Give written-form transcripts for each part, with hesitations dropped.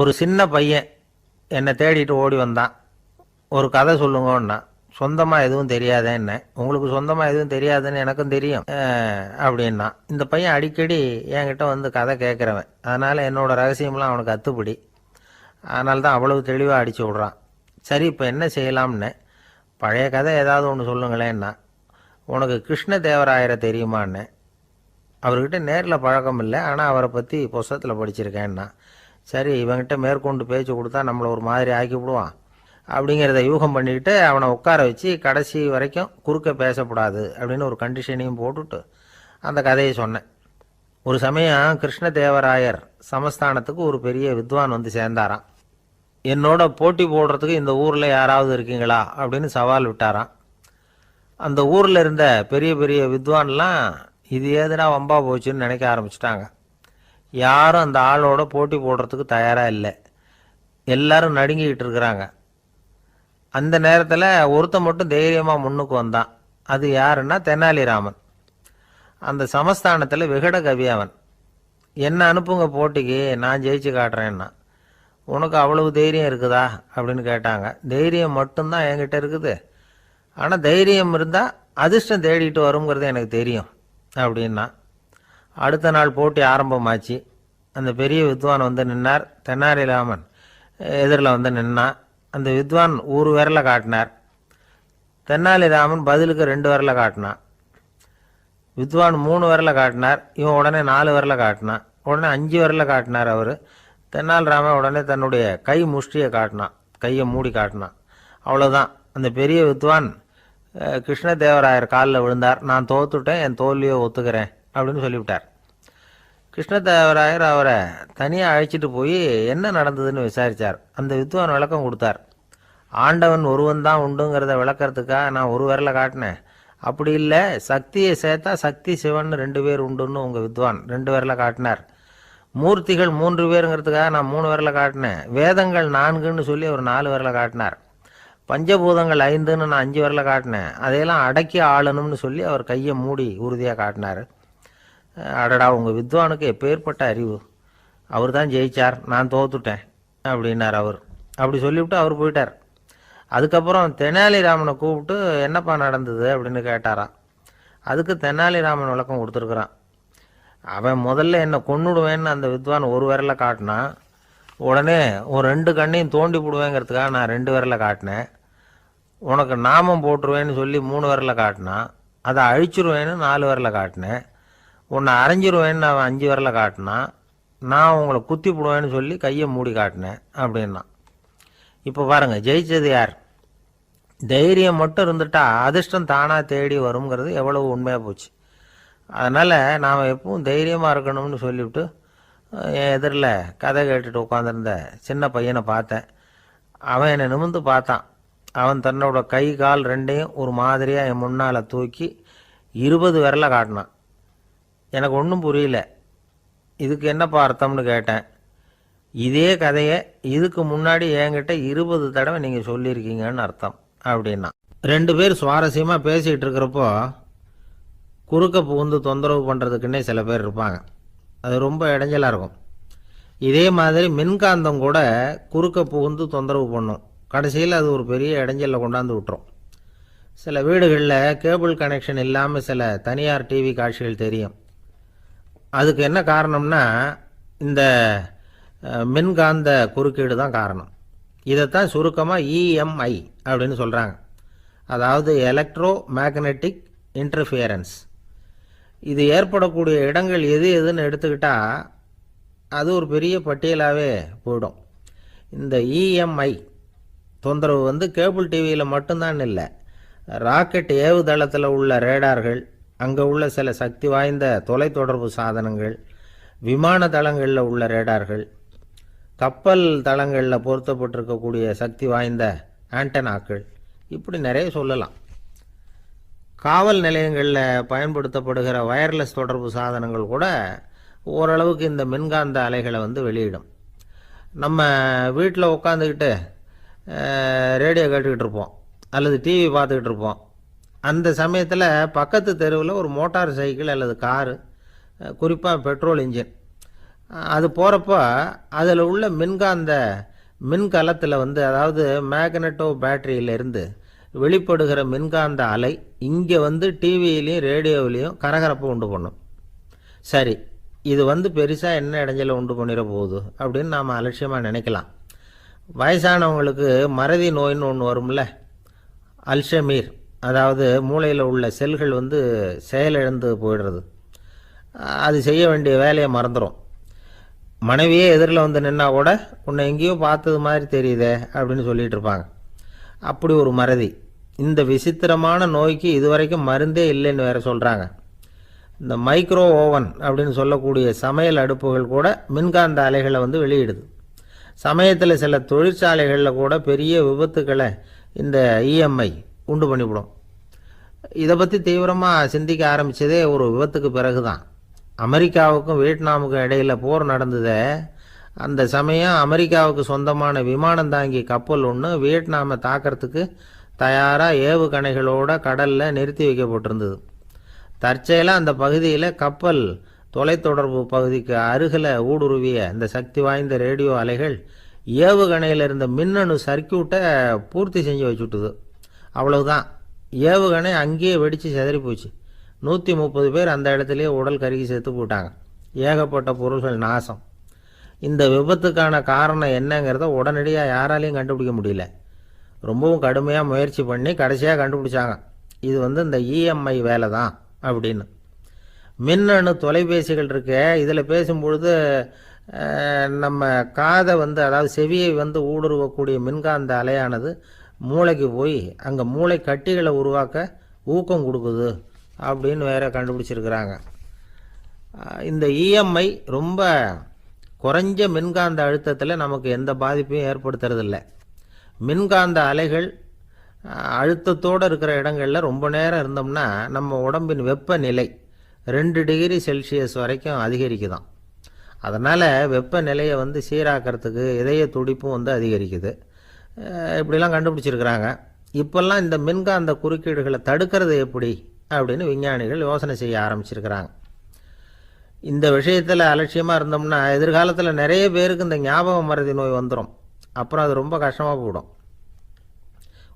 ஒரு சின்ன பையன் என்னை தேடிட்டு ஓடி வந்தான். ஒரு கதை சொல்லுங்கன்னா. சொந்தமாக எதுவும் தெரியாதேன்னு. உங்களுக்கு சொந்தமாக எதுவும் தெரியாதுன்னு எனக்கும் தெரியும் அப்படின்னா. இந்த பையன் அடிக்கடி என்கிட்ட வந்து கதை கேட்குறவன். அதனால் என்னோடய ரகசியம்லாம் அவனுக்கு அத்துப்படி. அதனால தான் அவ்வளவு தெளிவாக அடித்து விட்றான். சரி, இப்போ என்ன செய்யலாம்னு. பழைய கதை ஏதாவது ஒன்று சொல்லுங்களேன்னா. உனக்கு கிருஷ்ணதேவராயரை தெரியுமான்னு. அவர்கிட்ட நேரில் பழக்கம் இல்லை, ஆனால் அவரை பற்றி புஸ்தகத்தில் படிச்சிருக்கேன்னா. சரி, இவங்கிட்ட மேற்கொண்டு பேச்சு கொடுத்தா நம்மளை ஒரு மாதிரி ஆக்கி விடுவான் அப்படிங்கிறத யூகம் பண்ணிக்கிட்டு அவனை உட்கார வச்சு கடைசி வரைக்கும் குறுக்க பேசக்கூடாது அப்படின்னு ஒரு கண்டிஷனையும் போட்டுட்டு அந்த கதையை சொன்னேன். ஒரு சமயம் கிருஷ்ணதேவராயர் சமஸ்தானத்துக்கு ஒரு பெரிய வித்வான் வந்து சேர்ந்தாராம். என்னோட போட்டி போடுறதுக்கு இந்த ஊரில் யாராவது இருக்கீங்களா அப்படின்னு சவால் விட்டாராம். அந்த ஊரில் இருந்த பெரிய பெரிய வித்வான்லாம் இது ஏதுனா வம்பா போச்சுன்னு நினைக்க ஆரம்பிச்சிட்டாங்க. யாரும் அந்த ஆளோட போட்டி போடுறதுக்கு தயாராக இல்லை. எல்லாரும் நடுங்கிக்கிட்டு இருக்கிறாங்க. அந்த நேரத்தில் ஒருத்தன் மட்டும் தைரியமாக முன்னுக்கு வந்தான். அது யாருன்னா தெனாலிராமன். அந்த சமஸ்தானத்தில் விகட கவி அவன். என்ன அனுப்புங்க போட்டிக்கு, நான் ஜெயிச்சு காட்டுறேன்னா. உனக்கு அவ்வளவு தைரியம் இருக்குதா அப்படின்னு கேட்டாங்க. தைரியம் மட்டும்தான் என்கிட்ட இருக்குது, ஆனால் தைரியம் இருந்தால் அதிர்ஷ்டம் தேடிட்டு வருங்கிறது எனக்கு தெரியும் அப்படின்னா. அடுத்த நாள் போட்டி ஆரம்பமாச்சு. அந்த பெரிய வித்வான் வந்து நின்னார். தெனாலிராமன் எதிரில் வந்து நின்னான். அந்த வித்வான் ஒரு விரலை காட்டினார். தெனாலிராமன் பதிலுக்கு 2 விரலை காட்டினான். வித்வான் 3 விரலை காட்டினார். இவன் உடனே 4 விரலை காட்டினான். உடனே 5 விரலை காட்டினார் அவர். தெனாலிராமன் உடனே தன்னுடைய கை முஷ்டியை காட்டினான், கையை மூடி காட்டினான். அவ்வளோதான். அந்த பெரிய வித்வான் கிருஷ்ணதேவராயர் காலில் விழுந்தார். நான் தோத்துட்டேன், என் தோல்வியை ஒத்துக்கிறேன் அப்படின்னு சொல்லிவிட்டார். கிருஷ்ணதேவராயர் அவரை தனியாக அழைச்சிட்டு போய் என்ன நடந்ததுன்னு விசாரித்தார். அந்த வித்வான் விளக்கம் கொடுத்தார். ஆண்டவன் ஒருவன் தான் உண்டுங்கிறத விளக்கறதுக்காக நான் ஒரு விரலை காட்டினேன். அப்படி இல்லை, சக்தியை சேர்த்தா சக்தி சிவன் 2 பேர் உண்டுன்னு உங்கள் வித்வான் 2 விரலை காட்டினார். மூர்த்திகள் 3 பேருங்கிறதுக்காக நான் 3 விரலை காட்டினேன். வேதங்கள் 4ன்னு சொல்லி அவர் 4 விரலை காட்டினார். பஞ்சபூதங்கள் 5ன்னு நான் 5 விரலை காட்டினேன். அதையெல்லாம் அடக்கி ஆளணும்னு சொல்லி அவர் கையை மூடி உறுதியாக காட்டினார். அடடா, உங்கள் வித்வானுக்கு எப்பேற்பட்ட அறிவு! அவர் தான் ஜெயிச்சார், நான் தோத்துட்டேன் அப்படின்னார் அவர். அப்படி சொல்லிவிட்டு அவர் போயிட்டார். அதுக்கப்புறம் தெனாலிராமனை கூப்பிட்டு என்னப்பா நடந்தது அப்படின்னு கேட்டாராம். அதுக்கு தெனாலிராமன் விளக்கம் கொடுத்துருக்குறான். அவன் முதல்ல என்னை கொன்னுடுவேன்னு அந்த வித்வான் ஒரு விரலை காட்டினான். உடனே ஒரு 2 கண்ணையும் தோண்டி போடுவேங்கிறதுக்காக நான் 2 விரலை காட்டினேன். உனக்கு நாமம் போட்டுருவேன்னு சொல்லி 3 விரலை காட்டினான். அதை அழிச்சிருவேன்னு 4 விரலை காட்டினேன். உன்னை அரைஞ்சிருவேன்னு அவன் 5 விரலை காட்டினான். நான் உங்களை குத்தி போடுவேன்னு சொல்லி கையை மூடி காட்டினேன் அப்படின்னா. இப்போ பாருங்கள், ஜெயிச்சது யார்? தைரியம் மட்டும் இருந்துட்டா அதிர்ஷ்டம் தானாக தேடி வருங்கிறது எவ்வளவு உண்மையாக போச்சு. அதனால் நாம் எப்பவும் தைரியமாக இருக்கணும்னு சொல்லிவிட்டு என் எதிரில் கதை கேட்டுட்டு உட்காந்துருந்த சின்ன பையனை பார்த்தேன். அவன் என்னை நிமிர்ந்து பார்த்தான். அவன் தன்னோட கை கால் 2ஐயும் ஒரு மாதிரியாக என் முன்னால் தூக்கி 20 விரலை காட்டினான். எனக்கு ஒன்றும் புரியல. இதுக்கு என்னப்பா அர்த்தம்னு கேட்டேன். இதே கதையை இதுக்கு முன்னாடி என்கிட்ட 20 தடவை நீங்கள் சொல்லியிருக்கீங்கன்னு அர்த்தம் அப்படின்னா. 2 பேர் சுவாரஸ்யமாக பேசிகிட்டு இருக்கிறப்போ குறுக்க புகுந்து தொந்தரவு பண்ணுறதுக்குன்னே சில பேர் இருப்பாங்க. அது ரொம்ப இடைஞ்சலாக இருக்கும். இதே மாதிரி மின்காந்தம் கூட குறுக்க புகுந்து தொந்தரவு பண்ணும். கடைசியில் அது ஒரு பெரிய இடைஞ்சலில் கொண்டாந்து விட்டுரும். சில வீடுகளில் கேபிள் கனெக்ஷன் இல்லாமல் சில தனியார் டிவி காட்சிகள் தெரியும். அதுக்கு என்ன காரணம்னா இந்த மின்காந்த குறுக்கீடு தான் காரணம். இதைத்தான் சுருக்கமாக இஎம்ஐ அப்படின்னு சொல்கிறாங்க. அதாவது எலக்ட்ரோ மேக்னெட்டிக் இன்டர்ஃபியரன்ஸ். இது ஏற்படக்கூடிய இடங்கள் எது எதுன்னு எடுத்துக்கிட்டால் அது ஒரு பெரிய பட்டியலாகவே போயிடும். இந்த இஎம்ஐ தொந்தரவு வந்து கேபிள் டிவியில் மட்டும்தான் இல்லை, ராக்கெட் ஏவுதளத்தில் உள்ள ரேடார்கள், அங்கே உள்ள சில சக்தி வாய்ந்த தொலைத்தொடர்பு சாதனங்கள், விமான தளங்களில் உள்ள ரேடார்கள், கப்பல் தளங்களில் பொருத்தப்பட்டிருக்கக்கூடிய சக்தி வாய்ந்த ஆண்டனாக்கள், இப்படி நிறைய சொல்லலாம். காவல் நிலையங்களில் பயன்படுத்தப்படுகிற வயர்லெஸ் தொடர்பு சாதனங்கள் கூட ஓரளவுக்கு இந்த மின்காந்த அலைகளை வந்து வெளியிடும். நம்ம வீட்டில் உட்காந்துக்கிட்டு ரேடியோ கேட்டுக்கிட்டு இருப்போம் அல்லது டிவி பார்த்துக்கிட்டு இருப்போம். அந்த சமயத்தில் பக்கத்து தெருவில் ஒரு மோட்டார் சைக்கிள் அல்லது காரு, குறிப்பாக பெட்ரோல் இன்ஜின் அது போகிறப்போ அதில் உள்ள மின்கலத்தில் வந்து, அதாவது மேக்னட்டோ பேட்டரியிலிருந்து வெளிப்படுகிற மின்காந்த அலை இங்கே வந்து டிவியிலையும் ரேடியோவிலையும் கரகரப்பை உண்டு பண்ணும். சரி, இது வந்து பெருசாக என்ன இடைஞ்சலை உண்டு பண்ணிட போகுது அப்படின்னு நாம் அலட்சியமாக நினைக்கலாம். வயசானவங்களுக்கு மறதி நோயின்னு ஒன்று வரும்ல, அல்ஷமீர், அதாவது மூளையில் உள்ள செல்கள் வந்து செயலிழந்து போயிடுறது. அது செய்ய வேண்டிய வேலையை மறந்துடும். மனைவியே எதிரில் வந்து நின்னா கூட உன்னை எங்கேயோ பார்த்தது மாதிரி தெரியுதே அப்படின்னு சொல்லிட்டு இருப்பாங்க. அப்படி ஒரு மறதி. இந்த விசித்திரமான நோய்க்கு இதுவரைக்கும் மருந்தே இல்லைன்னு வேற சொல்கிறாங்க. இந்த மைக்ரோ ஓவன் அப்படின்னு சொல்லக்கூடிய சமையல் அடுப்புகள் கூட மின்காந்த அலைகளை வந்து வெளியிடுது. சமயத்தில் சில தொழிற்சாலைகளில் கூட பெரிய விபத்துக்களை இந்த இஎம்ஐ உண்டு பண்ணிவிடும். இதை பற்றி தீவிரமாக சிந்திக்க ஆரம்பித்ததே ஒரு விபத்துக்கு பிறகு தான். அமெரிக்காவுக்கும் வியட்நாமுக்கும் இடையில் போர் நடந்ததே, அந்த சமயம் அமெரிக்காவுக்கு சொந்தமான விமானம் தாங்கி கப்பல் ஒன்று வியட்நாமை தாக்கிறதுக்கு தயாராக ஏவுகணைகளோட கடலில் நிறுத்தி வைக்கப்பட்டிருந்தது. தற்செயலாக அந்த பகுதியில் கப்பல் தொலைத்தொடர்பு பகுதிக்கு அருகில் ஊடுருவிய இந்த சக்தி வாய்ந்த ரேடியோ அலைகள் ஏவுகணையில் இருந்த மின்னணு சர்க்கியூட்டை பூர்த்தி செஞ்சு வச்சுட்டுது. அவ்வளவுதான், ஏவுகணை அங்கேயே வெடித்து சிதறி போச்சு. 130 பேர் அந்த இடத்துலையே உடல் கருகி செத்து போட்டாங்க. ஏகப்பட்ட பொருள்கள் நாசம். இந்த விபத்துக்கான காரணம் என்னங்கிறத உடனடியாக யாராலையும் கண்டுபிடிக்க முடியல. ரொம்பவும் கடுமையாக முயற்சி பண்ணி கடைசியாக கண்டுபிடிச்சாங்க, இது வந்து இந்த இஎம்ஐ வேலை தான் அப்படின்னு. மின்னணு தொலைபேசிகள் இருக்கு, இதில் பேசும்பொழுது நம்ம காதை வந்து, அதாவது செவியை வந்து ஊடுருவக்கூடிய மின்காந்த அலையானது மூளைக்கு போய் அங்கே மூளை கட்டிகளை உருவாக்க ஊக்கம் கொடுக்குது அப்படின்னு வேற கண்டுபிடிச்சிருக்கிறாங்க. இந்த இஎம்ஐ ரொம்ப குறைஞ்ச மின்காந்த அழுத்தத்தில் நமக்கு எந்த பாதிப்பையும் ஏற்படுத்துறதில்லை. மின்காந்த அலைகள் அழுத்தத்தோடு இருக்கிற இடங்களில் ரொம்ப நேரம் இருந்தோம்னா நம்ம உடம்பின் வெப்பநிலை 2 டிகிரி செல்சியஸ் வரைக்கும் அதிகரிக்குதான். அதனால் வெப்பநிலையை வந்து சீராக்கிறதுக்கு இதய துடிப்பும் வந்து அதிகரிக்குது. இப்படிலாம் கண்டுபிடிச்சிருக்கிறாங்க. இப்போல்லாம் இந்த மின்காந்த குறுக்கீடுகளை தடுக்கிறது எப்படி அப்படின்னு விஞ்ஞானிகள் யோசனை செய்ய ஆரம்பிச்சிருக்கிறாங்க. இந்த விஷயத்தில் அலட்சியமாக இருந்தோம்னா எதிர்காலத்தில் நிறைய பேருக்கு இந்த ஞாபக மறதி நோய் வந்துடும். அப்புறம் அது ரொம்ப கஷ்டமாக போயிடும்.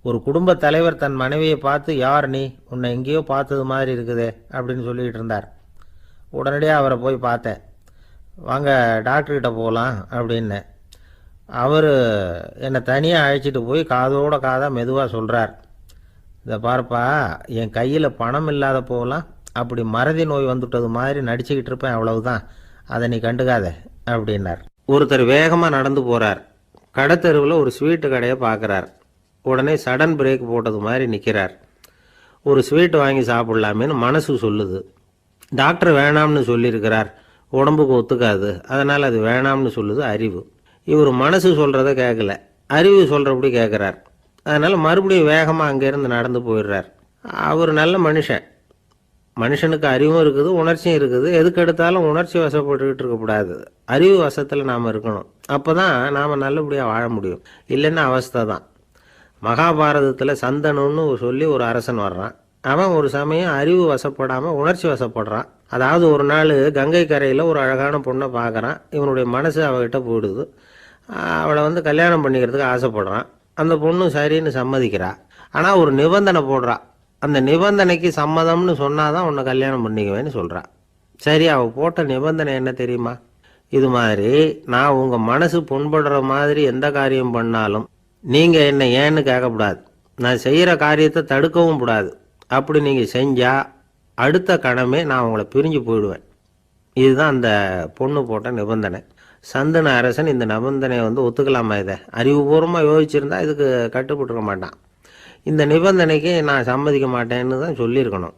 ஒரு குடும்ப தலைவர் தன் மனைவியை பார்த்து, யார் நீ, உன்னை எங்கேயோ பார்த்தது மாதிரி இருக்குதே அப்படின்னு சொல்லிகிட்டு இருந்தார். உடனடியாக அவரை போய் பார்த்தேன். வாங்க டாக்டர்கிட்ட போகலாம் அப்படின்னு. அவர் என்னை தனியாக அழைச்சிட்டு போய் காதோட காதாக மெதுவாக சொல்கிறார், இதை பார்ப்பா, என் கையில் பணம் இல்லாத போகலாம், அப்படி மறதி நோய் வந்துட்டது மாதிரி நடிச்சுக்கிட்டு இருப்பேன், அவ்வளவுதான், அதை நீ கண்டுக்காத அப்படின்னார். ஒருத்தர் வேகமாக நடந்து போகிறார். கடைத்தெருவில் ஒரு ஸ்வீட்டு கடையை பார்க்குறார். உடனே சடன் பிரேக் போட்டது மாதிரி நிற்கிறார். ஒரு ஸ்வீட் வாங்கி சாப்பிட்லாமேன்னு மனசு சொல்லுது. டாக்டர் வேணாம்னு சொல்லியிருக்கிறார், உடம்புக்கு ஒத்துக்காது, அதனால் அது வேணாம்னு சொல்லுது அறிவு. இவர் மனசு சொல்கிறத கேட்கல, அறிவு சொல்கிறபடி கேட்குறார். அதனால் மறுபடியும் வேகமாக அங்கேருந்து நடந்து போயிடுறார். அவர் நல்ல மனுஷனுக்கு அறிவும் இருக்குது, உணர்ச்சியும் இருக்குது. எதுக்கு எடுத்தாலும் உணர்ச்சி வசப்பட்டுக்கிட்டு இருக்கக்கூடாது, அறிவு வசத்தில் நாம் இருக்கணும். அப்போ தான் நாம் நல்லபடியாக வாழ முடியும். இல்லைன்னா அவஸ்தை தான். மகாபாரதத்தில் சந்தனுன்னு சொல்லி ஒரு அரசன் வர்றான். அவன் ஒரு சமயம் அறிவு வசப்படாமல் உணர்ச்சி வசப்படுறான். அதாவது ஒரு நாள் கங்கை கரையில் ஒரு அழகான பொண்ணை பார்க்குறான். இவனுடைய மனசு அவகிட்ட போயிடுது. அவளை வந்து கல்யாணம் பண்ணிக்கிறதுக்கு ஆசைப்படுறான். அந்த பொண்ணு சரின்னு சம்மதிக்கிறா. ஆனால் ஒரு நிபந்தனை போடுறா. அந்த நிபந்தனைக்கு சம்மதம்னு சொன்னாதான் உன்னை கல்யாணம் பண்ணிக்குவேன்னு சொல்கிறா. சரி, அவள் போட்ட நிபந்தனை என்ன தெரியுமா? இது மாதிரி, நான் உங்கள் மனசு புண்படுற மாதிரி எந்த காரியம் பண்ணாலும் நீங்கள் என்னை ஏன்னு கேட்கக்கூடாது, நான் செய்கிற காரியத்தை தடுக்கவும் கூடாது. அப்படி நீங்கள் செஞ்சால் அடுத்த கணமே நான் உங்களை பிரிஞ்சு போயிடுவேன். இதுதான் அந்த பொண்ணு போட்ட நிபந்தனை. சந்தன அரசன் இந்த நிபந்தனையை வந்து ஒத்துக்கலாமா? இதை அறிவுபூர்வமாக யோசிச்சிருந்தா இதுக்கு கட்டுப்பட்டுருக்க மாட்டான். இந்த நிபந்தனைக்கு நான் சம்மதிக்க மாட்டேன்னு தான் சொல்லியிருக்கணும்.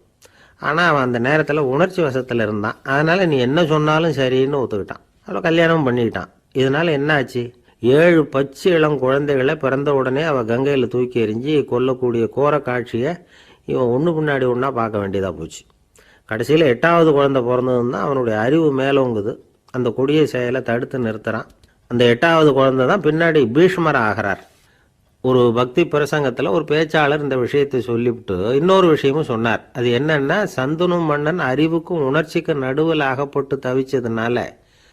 ஆனால் அவன் அந்த நேரத்தில் உணர்ச்சி வசத்தில் இருந்தான். அதனால் நீ என்ன சொன்னாலும் சரின்னு ஒத்துக்கிட்டான். அவளை கல்யாணம் பண்ணிக்கிட்டான். இதனால் என்ன ஆச்சு? 7 பச்சை இளம் குழந்தைகளை பிறந்த உடனே அவள் கங்கையில் தூக்கி எறிஞ்சி கொல்லக்கூடிய கோர காட்சியை இவன் ஒன்று பின்னாடி ஒன்றா பார்க்க வேண்டியதாக போச்சு. கடைசியில் 8வது குழந்தை பிறந்ததுன்னு தான் அவனுடைய அறிவு மேலோங்குது. அந்த கொடிய செயலை தடுத்து நிறுத்துகிறான். அந்த 8வது குழந்தை தான் பின்னாடி பீஷ்மர் ஆகிறார். ஒரு பக்தி பிரசங்கத்தில் ஒரு பேச்சாளர் இந்த விஷயத்தை சொல்லிவிட்டு இன்னொரு விஷயமும் சொன்னார். அது என்னன்னா, சந்தனு மன்னன் அறிவுக்கும் உணர்ச்சிக்கும் நடுவில் அகப்பட்டு தவிச்சதுனால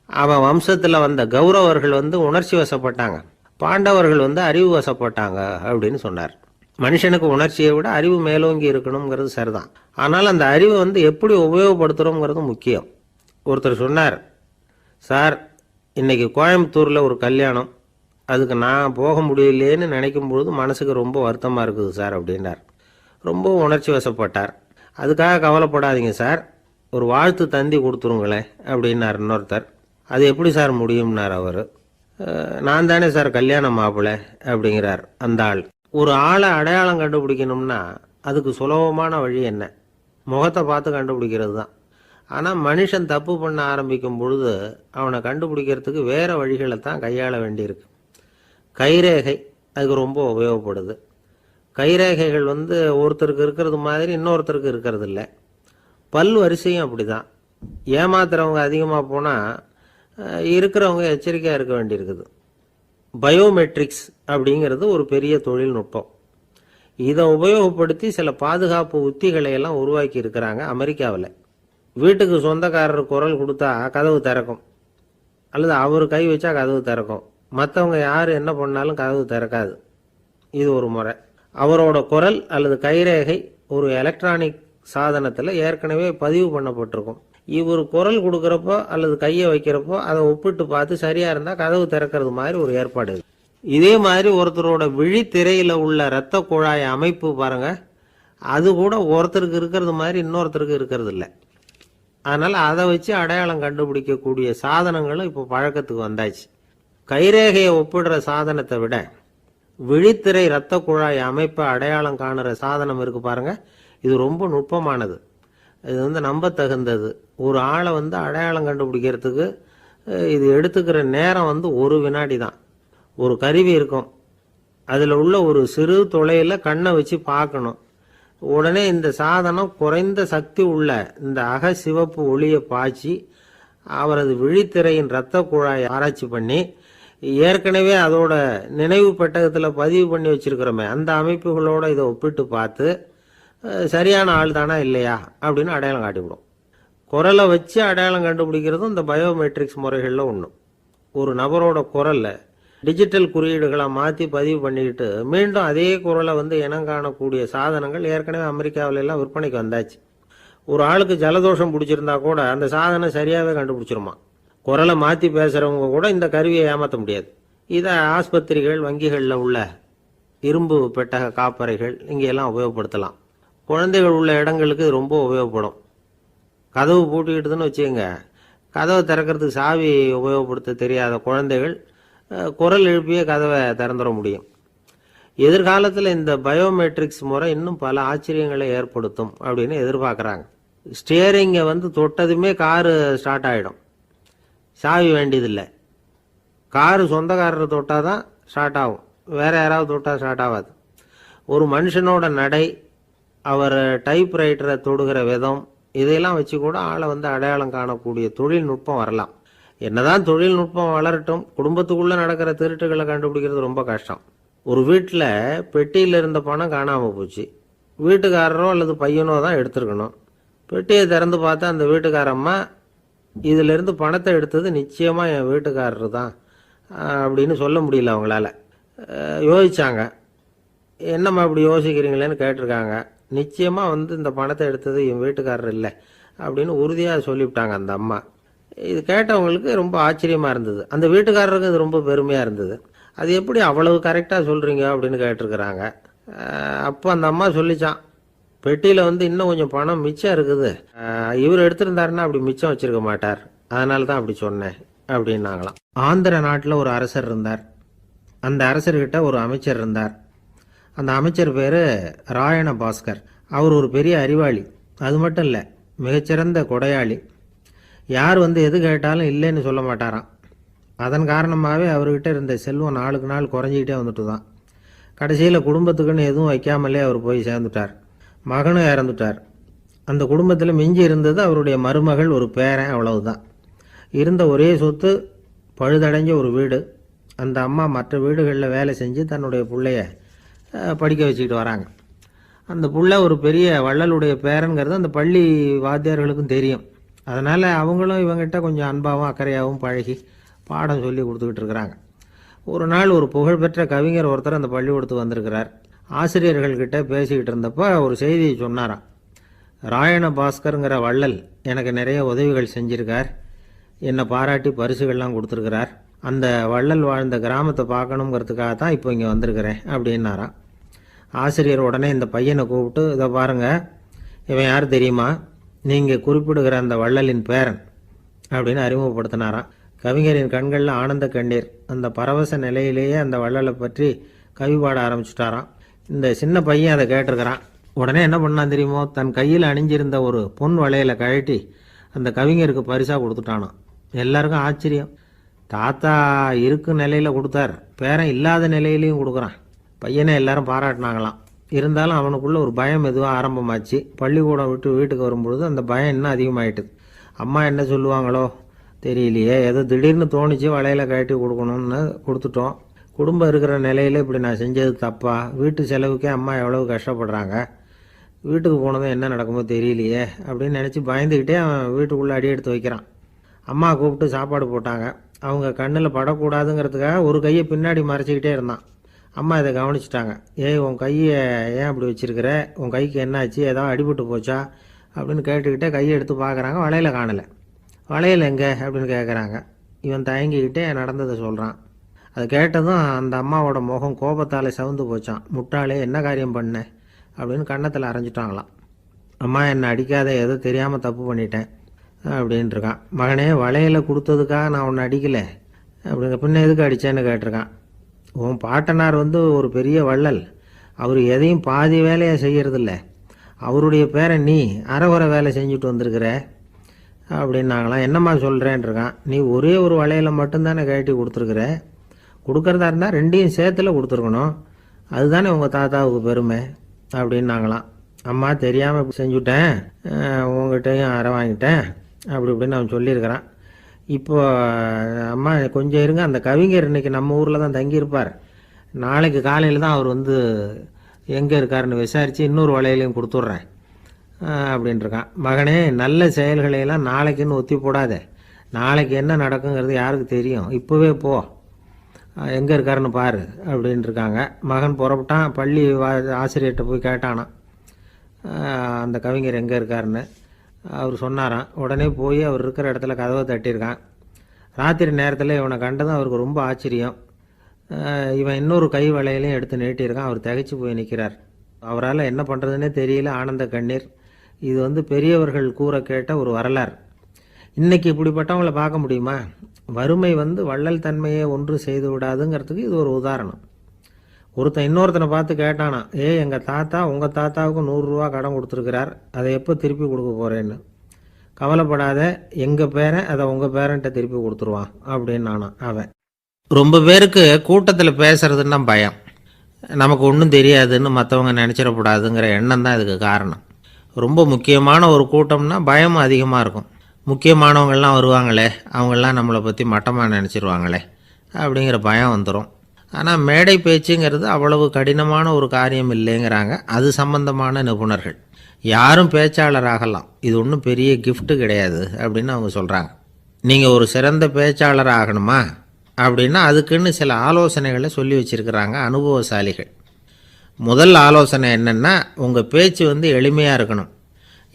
அவன் வம்சத்தில் வந்த கௌரவர்கள் உணர்ச்சி வசப்பட்டாங்க, பாண்டவர்கள் அறிவு வசப்பட்டாங்க அப்படின்னு சொன்னார். மனுஷனுக்கு உணர்ச்சியை விட அறிவு மேலோங்கி இருக்கணுங்கிறது சரிதான். ஆனால் அந்த அறிவை எப்படி உபயோகப்படுத்துகிறோங்கிறது முக்கியம். ஒருத்தர் சொன்னார், சார் இன்னைக்கு கோயம்புத்தூரில் ஒரு கல்யாணம், அதுக்கு நான் போக முடியலேன்னு நினைக்கும் பொழுது மனசுக்கு ரொம்ப வருத்தமாக இருக்குது சார் அப்படின்னார். ரொம்ப உணர்ச்சி வசப்பட்டார். அதுக்காக கவலைப்படாதீங்க சார், ஒரு வாழ்த்து தந்தி கொடுத்துருங்களேன் அப்படின்னார் இன்னொருத்தர். அது எப்படி சார் முடியும்னார் அவர். நான் தானே சார் கல்யாண மாப்பிள்ளை அப்படிங்கிறார் அந்த ஆள். ஒரு ஆளை அடையாளம் கண்டுபிடிக்கணும்னா அதுக்கு சுலபமான வழி என்ன? முகத்தை பார்த்து கண்டுபிடிக்கிறது தான். ஆனால் மனுஷன் தப்பு பண்ண ஆரம்பிக்கும் பொழுது அவனை கண்டுபிடிக்கிறதுக்கு வேறு வழிகளை தான் கையாள வேண்டியிருக்கு. கைரேகை அதுக்கு ரொம்ப உபயோகப்படுது. கைரேகைகள் ஒருத்தருக்கு இருக்கிறது மாதிரி இன்னொருத்தருக்கு இருக்கிறது இல்லை. பல் வரிசையும் அப்படி தான். ஏமாத்துறவங்க அதிகமாக போனால் இருக்கிறவங்க எச்சரிக்கையாக இருக்க வேண்டியிருக்குது. பயோமெட்ரிக்ஸ் அப்படிங்கிறது ஒரு பெரிய தொழில்நுட்பம். இதை உபயோகப்படுத்தி சில பாதுகாப்பு உத்திகளை எல்லாம் உருவாக்கி இருக்கிறாங்க அமெரிக்காவில். வீட்டுக்கு சொந்தக்காரர் குரல் கொடுத்தா கதவு திறக்கும், அல்லது அவர் கை வச்சா கதவு திறக்கும். மற்றவங்க யார் என்ன பண்ணாலும் கதவு திறக்காது. இது ஒரு முறை. அவரோட குரல் அல்லது கைரேகை ஒரு எலக்ட்ரானிக் சாதனத்தில் ஏற்கனவே பதிவு பண்ணப்பட்டிருக்கும். இவர் குரல் கொடுக்குறப்போ அல்லது கையை வைக்கிறப்போ அதை ஒப்பிட்டு பார்த்து சரியாக இருந்தால் கதவு திறக்கிறது மாதிரி ஒரு ஏற்பாடு. இதே மாதிரி ஒருத்தரோட விழித்திரையில் உள்ள இரத்த குழாய் அமைப்பு பாருங்கள், அது கூட ஒருத்தருக்கு இருக்கிறது மாதிரி இன்னொருத்தருக்கு இருக்கிறது இல்லை. அதனால் அதை வச்சு அடையாளம் கண்டுபிடிக்கக்கூடிய சாதனங்களும் இப்போ பழக்கத்துக்கு வந்தாச்சு. கைரேகையை ஒப்பிடுற சாதனத்தை விட விழித்திரை இரத்த குழாய் அமைப்பை அடையாளம் காணுற சாதனம் இருக்குது பாருங்கள், இது ரொம்ப நுட்பமானது. இது நம்ப தகுந்தது. ஒரு ஆளை அடையாளம் கண்டுபிடிக்கிறதுக்கு இது எடுத்துக்கிற நேரம் ஒரு வினாடி தான். ஒரு கருவி இருக்கும், அதில் உள்ள ஒரு சிறு துளையில் கண்ணை வச்சு பார்க்கணும். உடனே இந்த சாதனம் குறைந்த சக்தி உள்ள இந்த அக சிவப்பு ஒளியை பாய்ச்சி அவரது விழித்திரையின் இரத்த குழாயை ஆராய்ச்சி பண்ணி ஏற்கனவே அதோட நினைவு பெட்டகத்தில் பதிவு பண்ணி வச்சிருக்கிறோமே அந்த அமைப்புகளோட இதை ஒப்பிட்டு பார்த்து சரியான ஆள் தானா இல்லையா அப்படின்னு அடையாளம் காட்டிவிடும். குரலை வச்சு அடையாளம் கண்டுபிடிக்கிறதும் இந்த பயோமெட்ரிக்ஸ் முறைகளில் ஒன்று. ஒரு நபரோட குரலில் டிஜிட்டல் குறியீடுகளை மாற்றி பதிவு பண்ணிக்கிட்டு மீண்டும் அதே குரலை இனம் காணக்கூடிய சாதனங்கள் ஏற்கனவே அமெரிக்காவில எல்லாம் விற்பனைக்கு வந்தாச்சு. ஒரு ஆளுக்கு ஜலதோஷம் பிடிச்சிருந்தா கூட அந்த சாதனம் சரியாகவே கண்டுபிடிச்சிருமா. குரலை மாற்றி பேசுகிறவங்க கூட இந்த கருவியை ஏமாற்ற முடியாது. இதை ஆஸ்பத்திரிகள், வங்கிகளில் உள்ள இரும்பு பெட்டக காப்பறைகள் இங்கெல்லாம் உபயோகப்படுத்தலாம். குழந்தைகள் உள்ள இடங்களுக்கு இது ரொம்ப உபயோகப்படும். கதவு பூட்டிக்கிட்டுதுன்னு வச்சுக்கோங்க, கதவை திறக்கிறதுக்கு சாவி உபயோகப்படுத்த தெரியாத குழந்தைகள் குரல் எழுப்பியே கதவை திறந்துட முடியும். எதிர்காலத்தில் இந்த பயோமெட்ரிக்ஸ் முறை இன்னும் பல ஆச்சரியங்களை ஏற்படுத்தும் அப்படின்னு எதிர்பார்க்குறாங்க. ஸ்டியரிங்கை தொட்டதுமே காரு ஸ்டார்ட் ஆகிடும், சாவி வேண்டியதில்லை. காரு சொந்தக்காரர் தொட்டால் தான் ஸ்டார்ட் ஆகும், வேறு யாராவது தொட்டால் ஸ்டார்ட் ஆகாது. ஒரு மனுஷனோட நடை, அவர் டைப்ரைட்டரை தொடுகிற விதம், இதையெல்லாம் வச்சு கூட ஆளை அடையாளம் காணக்கூடிய தொழில்நுட்பம் வரலாம். என்னதான் தொழில்நுட்பம் வளரட்டும், குடும்பத்துக்குள்ளே நடக்கிற திருட்டுகளை கண்டுபிடிக்கிறது ரொம்ப கஷ்டம். ஒரு வீட்டில் பெட்டியில் இருந்த பணம் காணாமல் போச்சு, வீட்டுக்காரரோ அல்லது பையனோ தான் எடுத்துருக்கணும். பெட்டியை திறந்து பார்த்தா அந்த வீட்டுக்காரம்மா இதிலிருந்து பணத்தை எடுத்தது நிச்சயமாக என் வீட்டுக்காரர் தான் அப்படின்னு சொல்ல முடியல அவங்களால. யோசித்தாங்க, என்னம்மா இப்படி யோசிக்கிறீங்களேன்னு கேட்டிருக்காங்க. நிச்சயமாக இந்த பணத்தை எடுத்தது என் வீட்டுக்காரர் இல்லை அப்படின்னு உறுதியாக சொல்லிவிட்டாங்க அந்த அம்மா. இது கேட்டவங்களுக்கு ரொம்ப ஆச்சரியமாக இருந்தது. அந்த வீட்டுக்காரருக்கு இது ரொம்ப பெருமையாக இருந்தது. அது எப்படி அவ்வளவு கரெக்டாக சொல்கிறீங்க அப்படின்னு கேட்டிருக்கிறாங்க. அப்போ அந்த அம்மா சொல்லிச்சான், பெட்டியில் இன்னும் கொஞ்சம் பணம் மிச்சம் இருக்குது, இவர் எடுத்திருந்தாருன்னா அப்படி மிச்சம் வச்சிருக்க மாட்டார், அதனால தான் அப்படி சொன்னேன் அப்படின்னாங்களாம். ஆந்திர நாட்டில் ஒரு அரசர் இருந்தார். அந்த அரசர்கிட்ட ஒரு அமைச்சர் இருந்தார். அந்த அமைச்சர் பேர் ராயண பாஸ்கர். அவர் ஒரு பெரிய அறிவாளி. அது மட்டும் இல்லை, மிகச்சிறந்த கொடையாளி. யார் எது கேட்டாலும் இல்லைன்னு சொல்ல மாட்டாராம். அதன் காரணமாகவே அவர்கிட்ட இருந்த செல்வம் நாளுக்கு நாள் குறைஞ்சிக்கிட்டே வந்துட்டு தான். கடைசியில் குடும்பத்துக்குன்னு எதுவும் வைக்காமலே அவர் போய் சேர்ந்துட்டார். மகனும் இறந்துட்டார். அந்த குடும்பத்தில் மிஞ்சி இருந்தது அவருடைய மருமகள், ஒரு பேரன், அவ்வளவுதான். இருந்த ஒரே சொத்து பழுதடைஞ்ச ஒரு வீடு. அந்த அம்மா மற்ற வீடுகளில் வேலை செஞ்சு தன்னுடைய பிள்ளைய படிக்க வச்சுக்கிட்டு வராங்க. அந்த புள்ள ஒரு பெரிய வள்ளலுடைய பேரன்கிறது அந்த பள்ளி வாத்தியார்களுக்கும் தெரியும். அதனால் அவங்களும் இவங்ககிட்ட கொஞ்சம் அன்பாகவும் அக்கறையாகவும் பழகி பாடம் சொல்லி கொடுத்துக்கிட்டு இருக்கிறாங்க. ஒரு நாள் ஒரு புகழ்பெற்ற கவிஞர் ஒருத்தர் அந்த பள்ளிக்கூடத்துக்கு வந்திருக்கிறார். ஆசிரியர்கள்கிட்ட பேசிக்கிட்டு இருந்தப்போ ஒரு செய்தியை சொன்னாராம். ராயண பாஸ்கருங்கிற வள்ளல் எனக்கு நிறைய உதவிகள் செஞ்சுருக்கார், என்னை பாராட்டி பரிசுகள்லாம் கொடுத்துருக்கிறார். அந்த வள்ளல் வாழ்ந்த கிராமத்தை பார்க்கணுங்கிறதுக்காக தான் இப்போ இங்கே வந்திருக்கிறேன் அப்படின்னாராம். ஆசிரியர் உடனே இந்த பையனை கூப்பிட்டு, இதை பாருங்கள், இவன் யார் தெரியுமா, நீங்கள் குறிப்பிடுகிற அந்த வள்ளலின் பேரன் அப்படின்னு அறிமுகப்படுத்தினாராம். கவிஞரின் கண்களில் ஆனந்த கண்ணீர். அந்த பரவச நிலையிலேயே அந்த வள்ளலை பற்றி கவி பாட ஆரம்பிச்சுட்டாராம். இந்த சின்ன பையன் அதை கேட்டிருக்கிறான். உடனே என்ன பண்ணான் தெரியுமோ, தன் கையில் அணிஞ்சிருந்த ஒரு பொன் வளையலை கழட்டி அந்த கவிஞருக்கு பரிசாக கொடுத்துட்டானான். எல்லாருக்கும் ஆச்சரியம். தாத்தா இருக்கும் நிலையில் கொடுத்தார், பேரன் இல்லாத நிலையிலையும் கொடுக்குறான். பையனை எல்லாரும் பாராட்டினாங்களாம். இருந்தாலும் அவனுக்குள்ள ஒரு பயம் எதுவும் ஆரம்பமாச்சு. பள்ளிக்கூடம் விட்டு வீட்டுக்கு வரும்பொழுது அந்த பயம் இன்னும் அதிகமாயிட்டுது. அம்மா என்ன சொல்லுவாங்களோ தெரியலையே, ஏதோ திடீர்னு தோணிச்சு வளையலை கழட்டி கொடுக்கணும்னு கொடுத்துட்டோம். குடும்பம் இருக்கிற நிலையில் இப்படி நான் செஞ்சது தப்பா, வீட்டு செலவுக்கே அம்மா எவ்வளவு கஷ்டப்படுறாங்க, வீட்டுக்கு போனதும் என்ன நடக்குமோ தெரியலையே அப்படின்னு நினச்சி பயந்துக்கிட்டே அவன் வீட்டுக்குள்ளே அடி எடுத்து வைக்கிறான். அம்மா கூப்பிட்டு சாப்பாடு போட்டாங்க. அவங்க கண்ணில் படக்கூடாதுங்கிறதுக்காக ஒரு கையை பின்னாடி மறைச்சிக்கிட்டே இருந்தான். அம்மா இதை கவனிச்சிட்டாங்க. ஏய், உன் கையை ஏன் அப்படி வச்சிருக்கிற, உன் கைக்கு என்னாச்சு, ஏதாவது அடிபட்டு போச்சா அப்படின்னு கேட்டுக்கிட்டே கையை எடுத்து பார்க்குறாங்க. வளையலை காணலை. வளையல் எங்கே அப்படின்னு கேட்குறாங்க. இவன் தயங்கிக்கிட்டே நடந்ததை சொல்கிறான். அதை கேட்டதும் அந்த அம்மாவோட முகம் கோபத்தால் சவுந்து போச்சான். முட்டாளே, என்ன காரியம் பண்ண அப்படின்னு கன்னத்தில் அரைஞ்சிட்டாங்களாம். அம்மா, என்னை அடிக்காத, ஏதோ தெரியாமல் தப்பு பண்ணிட்டேன் அப்படின்ட்டுருக்கான். மகனே, வளையலை கொடுத்ததுக்காக நான் உன்னை அடிக்கலை அப்படிங்க, பின்ன எதுக்கு அடித்தேன்னு கேட்டிருக்கான். உன் பாட்டனார் ஒரு பெரிய வள்ளல், அவர் எதையும் பாதி வேலையை செய்கிறதில்ல, அவருடைய பேரை நீ அரைகுறை வேலை செஞ்சுட்டு வந்திருக்கிற அப்படின்னாங்களாம். என்னம்மா சொல்கிறேன்ருக்கான். நீ ஒரே ஒரு வளையலை மட்டும்தானே கழட்டி கொடுத்துருக்குற, கொடுக்குறதா இருந்தால் ரெண்டையும் சேர்த்துல கொடுத்துருக்கணும், அதுதானே உங்கள் தாத்தாவுக்கு பெருமை அப்படின்னாங்களாம். அம்மா, தெரியாமல் இப்படி செஞ்சுட்டேன், உங்கள்கிட்டையும் அரை வாங்கிட்டேன் அப்படி இப்படின்னு அவன் சொல்லியிருக்கிறான். இப்போ அம்மா கொஞ்சம் இருங்க, அந்த கவிஞர் இன்றைக்கி நம்ம ஊரில் தான் தங்கியிருப்பார், நாளைக்கு காலையில் தான் அவர் எங்கே இருக்காருன்னு விசாரித்து இன்னொரு வளையலையும் கொடுத்துட்றேன் அப்படின்ட்டுருக்கான். மகனே, நல்ல செயல்களையெல்லாம் நாளைக்குன்னு ஒத்தி போடாத, நாளைக்கு என்ன நடக்குங்கிறது யாருக்கு தெரியும், இப்போவே போ, எங்கே இருக்காருன்னு பாரு அப்படின்ட்டுருக்காங்க. மகன் புறப்பட்டான். பள்ளி ஆசிரியர்கிட்ட போய் கேட்டானா அந்த கவிஞர் எங்கே இருக்காருன்னு. அவர் சொன்னாராம். உடனே போய் அவர் இருக்கிற இடத்துல கதவை தட்டியிருக்கான். ராத்திரி நேரத்தில் இவனை கண்டதும் அவருக்கு ரொம்ப ஆச்சரியம். இவன் இன்னொரு கை வளையலையும் எடுத்து நீட்டியிருக்கான். அவர் திகைச்சு போய் நிற்கிறார். அவரால் என்ன பண்ணுறதுன்னே தெரியல. ஆனந்த கண்ணீர். இது பெரியவர்கள் கூற கேட்ட ஒரு வரலாறு. இன்றைக்கி இப்படிப்பட்டவங்களை பார்க்க முடியுமா? வறுமை வள்ளல் தன்மையை ஒன்று செய்து விடாதுங்கிறதுக்கு இது ஒரு உதாரணம். ஒருத்தன் இன்னொருத்தனை பார்த்து கேட்டானா, எங்கள் தாத்தா உங்கள் தாத்தாவுக்கு 100 ரூபா கடன் கொடுத்துருக்கிறார், அதை எப்போ திருப்பி கொடுக்க போகிறேன்னு. கவலைப்படாத, எங்கள் பேரன் அதை உங்கள் பேரன்ட்ட திருப்பி கொடுத்துருவான் அப்படின்னு அவன். ரொம்ப பேருக்கு கூட்டத்தில் பேசுறதுன்னா பயம், நமக்கு ஒன்றும் தெரியாதுன்னு மற்றவங்க நினச்சிடக்கூடாதுங்கிற எண்ணம் தான் இதுக்கு காரணம். ரொம்ப முக்கியமான ஒரு கூட்டம்னா பயமும் அதிகமாக இருக்கும். முக்கியமானவங்கள்லாம் வருவாங்களே, அவங்களாம் நம்மளை பற்றி மட்டமாக நினச்சிருவாங்களே அப்படிங்கிற பயம் வந்துடும். ஆனால் மேடை பேச்சுங்கிறது அவ்வளவு கடினமான ஒரு காரியம் இல்லைங்கிறாங்க அது சம்பந்தமான நிபுணர்கள். யாரும் பேச்சாளர் ஆகலாம், இது ஒன்றும் பெரிய கிஃப்ட்டு கிடையாது அப்படின்னு அவங்க சொல்கிறாங்க. நீங்கள் ஒரு சிறந்த பேச்சாளர் ஆகணுமா அப்படின்னா அதுக்குன்னு சில ஆலோசனைகளை சொல்லி வச்சுருக்கிறாங்க அனுபவசாலிகள். முதல் ஆலோசனை என்னென்னா, உங்கள் பேச்சு எளிமையாக இருக்கணும்.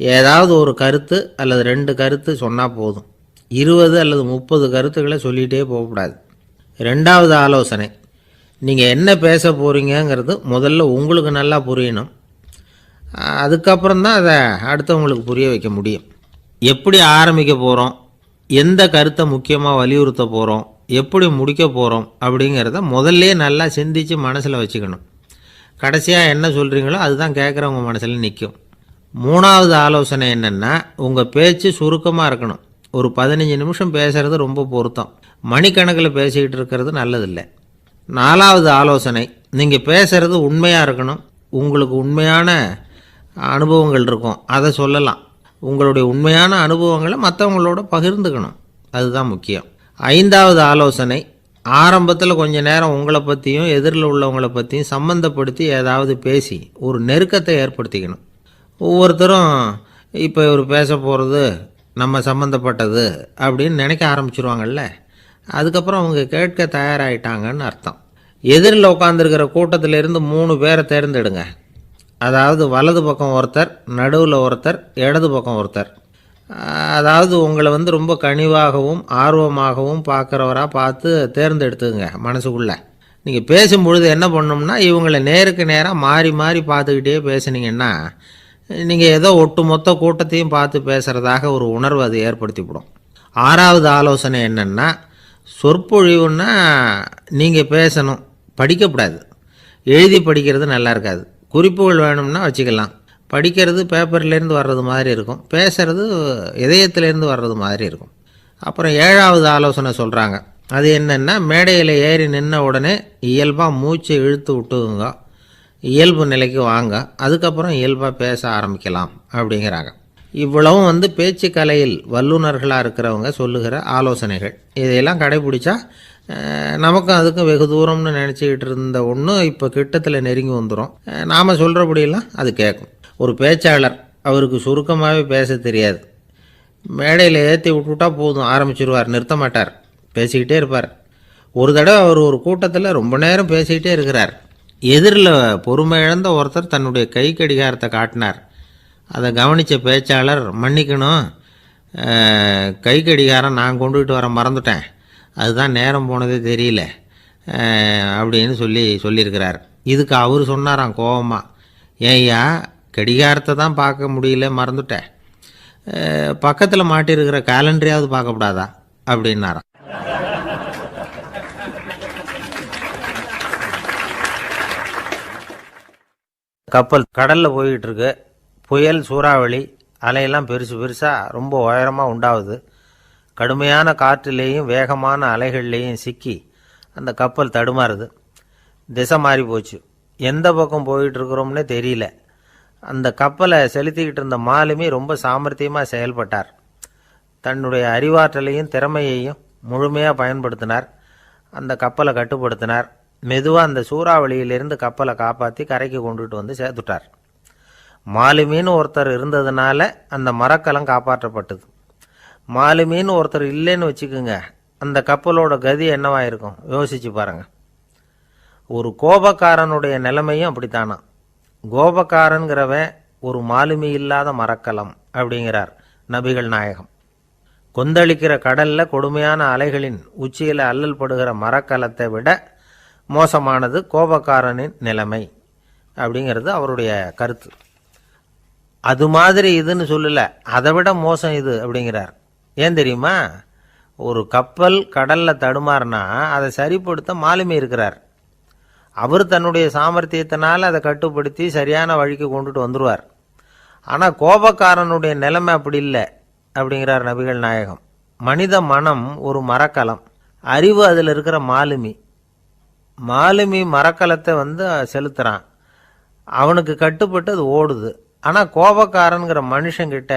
ஏதாவது ஒரு கருத்து அல்லது 2 கருத்து சொன்னால் போதும். 20 அல்லது 30 கருத்துக்களை சொல்லிகிட்டே போகக்கூடாது. ரெண்டாவது ஆலோசனை, நீங்கள் என்ன பேச போகிறீங்கிறது முதல்ல உங்களுக்கு நல்லா புரியணும். அதுக்கப்புறம்தான் அதை அடுத்தவங்களுக்கு புரிய வைக்க முடியும். எப்படி ஆரம்பிக்க போகிறோம், எந்த கருத்தை முக்கியமாக வலியுறுத்த போகிறோம், எப்படி முடிக்க போகிறோம் அப்படிங்கிறத முதல்ல நல்லா சிந்தித்து மனசில் வச்சுக்கணும். கடைசியாக என்ன சொல்கிறீங்களோ அதுதான் கேட்குறவங்க மனசில் நிற்கும். மூணாவது ஆலோசனை என்னென்னா, உங்கள் பேச்சு சுருக்கமாக இருக்கணும். ஒரு 15 நிமிஷம் பேசுகிறது ரொம்ப பொருத்தம். மணிக்கணக்கில் பேசிக்கிட்டு இருக்கிறது நல்லதில்லை. நாலாவது ஆலோசனை, நீங்கள் பேசுகிறது உண்மையாக இருக்கணும். உங்களுக்கு உண்மையான அனுபவங்கள் இருக்கும், அதை சொல்லலாம். உங்களுடைய உண்மையான அனுபவங்களை மற்றவங்களோட பகிர்ந்துக்கணும், அதுதான் முக்கியம். ஐந்தாவது ஆலோசனை, ஆரம்பத்தில் கொஞ்ச நேரம் உங்களை பற்றியும் எதிரில் உள்ளவங்களை பற்றியும் சம்மந்தப்படுத்தி ஏதாவது பேசி ஒரு நெருக்கத்தை ஏற்படுத்திக்கணும். ஒவ்வொருத்தரும் இப்போ இவர் பேச போகிறது நம்ம சம்மந்தப்பட்டது அப்படின்னு நினைக்க ஆரம்பிச்சிருவாங்கல்ல, அதுக்கப்புறம் அவங்க கேட்க தயாராகிட்டாங்கன்னு அர்த்தம். எதிரில் உட்காந்துருக்கிற கூட்டத்திலிருந்து 3 பேரை தேர்ந்தெடுங்க. அதாவது வலது பக்கம் ஒருத்தர், நடுவில் ஒருத்தர், இடது பக்கம் ஒருத்தர். அதாவது உங்களை ரொம்ப கனிவாகவும் ஆர்வமாகவும் பார்க்குறவராக பார்த்து தேர்ந்தெடுத்துங்க மனசுக்குள்ளே. நீங்கள் பேசும்பொழுது என்ன பண்ணணும்னா, இவங்களை நேருக்கு நேராக மாறி மாறி பார்த்துக்கிட்டே பேசுனீங்கன்னா நீங்கள் ஏதோ ஒட்டுமொத்த கூட்டத்தையும் பார்த்து பேசுகிறதாக ஒரு உணர்வு அது ஏற்படுத்திவிடும். 6வது ஆலோசனை என்னென்னா, சொற்பொழிவுன்னா நீங்கள் பேசணும், படிக்கக்கூடாது. எழுதி படிக்கிறது நல்லா இருக்காது. குறிப்புகள் வேணும்னா வச்சுக்கலாம். படிக்கிறது பேப்பர்லேருந்து வர்றது மாதிரி இருக்கும், பேசுகிறது இதயத்திலேருந்து வர்றது மாதிரி இருக்கும். அப்புறம் 7வது ஆலோசனை சொல்கிறாங்க. அது என்னென்னா, மேடையில் ஏறி நின்ன உடனே இயல்பாக மூச்சை இழுத்து விட்டுங்க, இயல்பு நிலைக்கு வாங்க, அதுக்கப்புறம் இயல்பாக பேச ஆரம்பிக்கலாம் அப்படிங்கிறாங்க. இவ்வளவும் பேச்சு கலையில் வல்லுநர்களாக இருக்கிறவங்க சொல்லுகிற ஆலோசனைகள். இதையெல்லாம் கடைபிடிச்சா நமக்கும் அதுக்கும் வெகு தூரம்னு நினச்சிக்கிட்டு இருந்த ஒன்று இப்போ கிட்டத்தில் நெருங்கி வந்துடும். நாம் சொல்கிறபடியெல்லாம் அது கேட்கும். ஒரு பேச்சாளர், அவருக்கு சுருக்கமாகவே பேச தெரியாது. மேடையில் ஏற்றி விட்டுவிட்டா போதும், ஆரம்பிச்சிருவார், நிறுத்த மாட்டார், பேசிக்கிட்டே இருப்பார். ஒரு தடவை அவர் ஒரு கூட்டத்தில் ரொம்ப நேரம் பேசிக்கிட்டே இருக்கிறார். எதிரில் பொறுமை இழந்த ஒருத்தர் தன்னுடைய கை கடிகாரத்தை காட்டினார். அதை கவனித்த பேச்சாளர், மன்னிக்கணும், கை கடிகாரம் நான் கொண்டுகிட்டு வர மறந்துட்டேன், அதுதான் நேரம் போனதே தெரியல அப்படின்னு சொல்லியிருக்கிறார். இதுக்கு அவர் சொன்னாராம் கோபமாக, ஏய்யா, கடிகாரத்தை தான் பார்க்க முடியல, மறந்துட்டேன், பக்கத்தில் மாட்டியிருக்கிற கேலண்டரையாவது பார்க்கக்கூடாதா அப்படின்னாராம். கப்பல் கடலில் போயிட்டுருக்கு. புயல், சூறாவளி, அலையெல்லாம் பெருசு பெருசாக ரொம்ப உயரமாக உண்டாகுது. கடுமையான காற்றிலேயும் வேகமான அலைகள்லேயும் சிக்கி அந்த கப்பல் தடுமாறுது. திசை மாறி போச்சு. எந்த பக்கம் போயிட்டுருக்குறோம்னே தெரியல. அந்த கப்பலை செலுத்திக்கிட்டு இருந்த மாலுமி ரொம்ப சாமர்த்தியமாக செயல்பட்டார். தன்னுடைய அறிவாற்றலையும் திறமையையும் முழுமையாக பயன்படுத்தினார். அந்த கப்பலை கட்டுப்படுத்தினார். மெதுவாக அந்த சூறாவளியிலிருந்து கப்பலை காப்பாற்றி கரைக்கு கொண்டுட்டு சேர்த்துட்டார். மாலுமின்னு ஒருத்தர் இருந்ததுனால அந்த மரக்கலம் காப்பாற்றப்பட்டது. மாலுமின்னு ஒருத்தர் இல்லைன்னு வச்சுக்கோங்க, அந்த கப்பலோட கதி என்னவாக இருக்கும் யோசிச்சு பாருங்கள். ஒரு கோபக்காரனுடைய நிலைமையும் அப்படித்தானா. கோபக்காரன்கிறவன் ஒரு மாலுமி இல்லாத மரக்கலம் அப்படிங்கிறார் நபிகள் நாயகம். கொந்தளிக்கிற கடலில் கொடுமையான அலைகளின் உச்சியில் அல்லல் படுகிற மரக்கலத்தை விட மோசமானது கோபக்காரனின் நிலைமை அப்படிங்கிறது அவருடைய கருத்து. அது மாதிரி இதுன்னு சொல்லலை, அதை விட மோசம் இது அப்படிங்கிறார். ஏன் தெரியுமா? ஒரு கப்பல் கடலில் தடுமாறினா அதை சரிப்படுத்த மாலுமி இருக்கிறார். அவர் தன்னுடைய சாமர்த்தியத்தினால் அதை கட்டுப்படுத்தி சரியான வழிக்கு கொண்டுட்டு வந்துடுவார். ஆனால் கோபக்காரனுடைய நிலைமை அப்படி இல்லை அப்படிங்கிறார் நபிகள் நாயகம். மனித மனம் ஒரு மரக்கலம், அறிவு அதில் இருக்கிற மாலுமி. மாலுமி மரக்கலத்தை செலுத்துகிறான், அவனுக்கு கட்டுப்பட்டு அது ஓடுது. ஆனால் கோபக்காரனுங்கிற மனுஷங்கிட்ட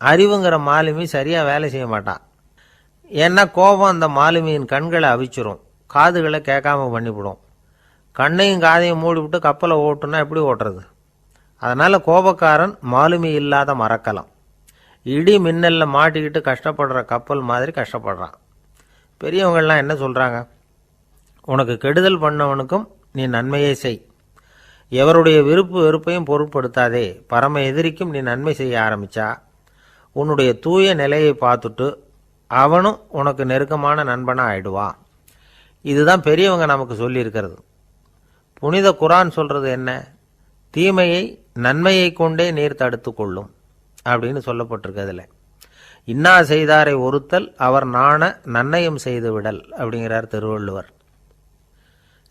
அறிவுங்கிற மாலுமி சரியாக வேலை செய்ய மாட்டான். ஏன்னா கோபம் அந்த மாலுமியின் கண்களை அவிச்சிரும், காதுகளை கேட்காம பண்ணிவிடும். கண்ணையும் காதையும் மூடிவிட்டு கப்பலை ஓட்டுனா எப்படி ஓட்டுறது? அதனால் கோபக்காரன் மாலுமி இல்லாத மரக்கலம். இடி மின்னலில் மாட்டிக்கிட்டு கஷ்டப்படுற கப்பல் மாதிரி கஷ்டப்படுறான். பெரியவங்கள்லாம் என்ன சொல்கிறாங்க? உனக்கு கெடுதல் பண்ணவனுக்கும் நீ நன்மையை செய், எவருடைய விருப்பு வெறுப்பையும் பொருட்படுத்தாதே, பரம எதிரிக்கும் நீ நன்மை செய்ய ஆரம்பித்தா உன்னுடைய தூய நிலையை பார்த்துட்டு அவனும் உனக்கு நெருக்கமான நண்பனாக ஆயிடுவான். இதுதான் பெரியவங்க நமக்கு சொல்லியிருக்கிறது. புனித குரான் சொல்கிறது என்ன? தீமையை நன்மையை கொண்டே நீர் தடுத்து கொள்ளும் அப்படின்னு சொல்லப்பட்டிருக்கிறதுல. இன்னா செய்தாரை ஒருத்தல் அவர் நாண நன்னயம் செய்து விடல் அப்படிங்கிறார் திருவள்ளுவர்.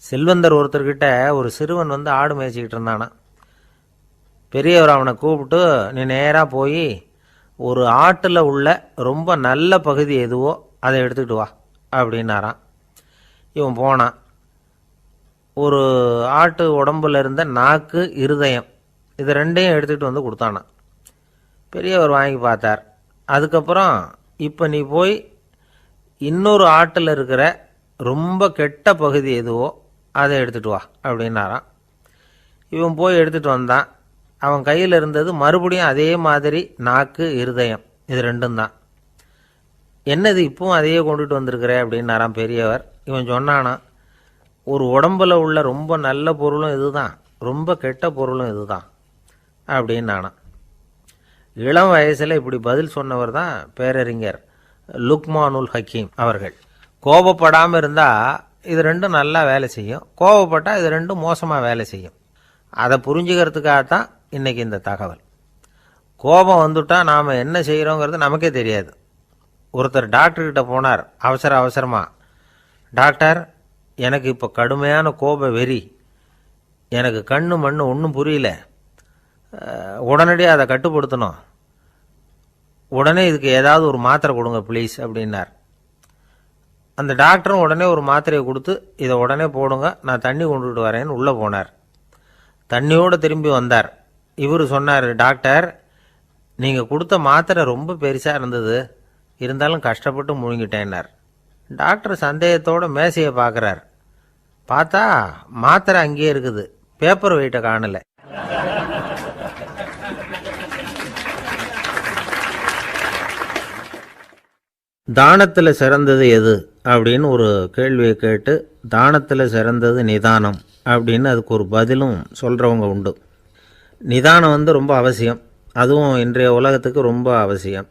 செல்வந்தர் ஒருத்தர்கிட்ட ஒரு சிறுவன் ஆடு மேய்ச்சிக்கிட்டு இருந்தானா. பெரியவர் அவனை கூப்பிட்டு, நீ நேராக போய் ஒரு ஆட்டில் உள்ள ரொம்ப நல்ல பகுதி எதுவோ அதை எடுத்துக்கிட்டு வா அப்படின்னாரான். இவன் போனான். ஒரு ஆட்டு உடம்புல இருந்த நாக்கு, இருதயம், இது ரெண்டையும் எடுத்துகிட்டு கொடுத்தானான். பெரியவர் வாங்கி பார்த்தார். அதுக்கப்புறம் இப்போ நீ போய் இன்னொரு ஆட்டில் இருக்கிற ரொம்ப கெட்ட பகுதி எதுவோ அதை எடுத்துகிட்டு வா அப்படின்னாரான். இவன் போய் எடுத்துகிட்டு வந்தான். அவன் கையில் இருந்தது மறுபடியும் அதே மாதிரி நாக்கு, இருதயம், இது ரெண்டும் தான். என்னது இப்பவும் அதையே கொண்டுட்டு வந்திருக்கிற அப்படின்னாராம் பெரியவர். இவன் சொன்னானா, ஒரு உடம்புல உள்ள ரொம்ப நல்ல பொருளும் இதுதான், ரொம்ப கெட்ட பொருளும் இதுதான் அப்படின்னானா. இளம் வயசில் இப்படி பதில் சொன்னவர் தான் பேரறிஞர் லுக்மானுல் ஹக்கீம் அவர்கள். கோபப்படாமல் இருந்தால் இது ரெண்டும் நல்லா வேலை செய்யும், கோபப்பட்டால் இது ரெண்டும் மோசமாக வேலை செய்யும். அதை புரிஞ்சுக்கிறதுக்காகத்தான் இன்றைக்கி இந்த தகவல். கோபம் வந்துட்டால் நாம் என்ன செய்கிறோங்கிறது நமக்கே தெரியாது. ஒருத்தர் டாக்டர்கிட்ட போனார் அவசரமாக, டாக்டர் எனக்கு இப்போ கடுமையான கோப வெறி, எனக்கு கண்ணு மண்ணு ஒன்றும் புரியல, உடனடியாக அதை கட்டுப்படுத்தணும், உடனே இதுக்கு ஏதாவது ஒரு மாத்திரை கொடுங்க ப்ளீஸ் அப்படின்னார். அந்த டாக்டரும் உடனே ஒரு மாத்திரையை கொடுத்து இதை உடனே போடுங்க, நான் தண்ணி கொண்டுட்டு வரேன்னு உள்ளே போனார். தண்ணியோடு திரும்பி வந்தார். இவர் சொன்னார், டாக்டர் நீங்கள் கொடுத்த மாத்திரை ரொம்ப பெருசாக இருந்தது, இருந்தாலும் கஷ்டப்பட்டு முழுங்கிட்டேன்னார். டாக்டர் சந்தேகத்தோடு மேசையை பார்க்குறார். பார்த்தா மாத்திரை அங்கேயே இருக்குது, பேப்பர் வெயிட்டை காணலை. தானத்தில் சிறந்தது எது அப்படின்னு ஒரு கேள்வியை கேட்டு, தானத்தில் சிறந்தது நிதானம் அப்படின்னு அதுக்கு ஒரு பதிலும் சொல்கிறவங்க உண்டு. நிதானம் ரொம்ப அவசியம், அதுவும் இன்றைய உலகத்துக்கு ரொம்ப அவசியம்.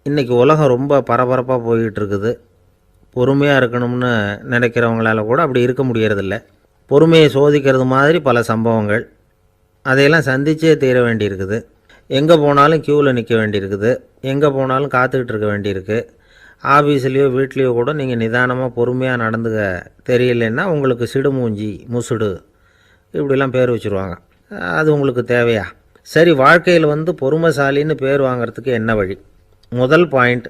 இன்றைக்கி உலகம் ரொம்ப பரபரப்பாக போய்கிட்டு இருக்குது. பொறுமையாக இருக்கணும்னு நினைக்கிறவங்களால கூட அப்படி இருக்க முடியறதில்ல. பொறுமையை சோதிக்கிறது மாதிரி பல சம்பவங்கள், அதையெல்லாம் சந்திச்சே தீர வேண்டியிருக்குது. எங்கே போனாலும் க்யூவில் நிற்க வேண்டியிருக்குது, எங்கே போனாலும் காத்துக்கிட்டு இருக்க வேண்டியிருக்கு. ஆஃபீஸ்லேயோ வீட்லேயோ கூட நீங்கள் நிதானமாக பொறுமையாக நடந்துக்க தெரியலன்னா உங்களுக்கு சிடுமூஞ்சி, முசுடு இப்படிலாம் பேர் வச்சுருவாங்க. அது உங்களுக்கு தேவையா? சரி, வாழ்க்கையில் பொறுமைசாலின்னு பேர் வாங்கிறதுக்கு என்ன வழி? முதல் பாயிண்ட்,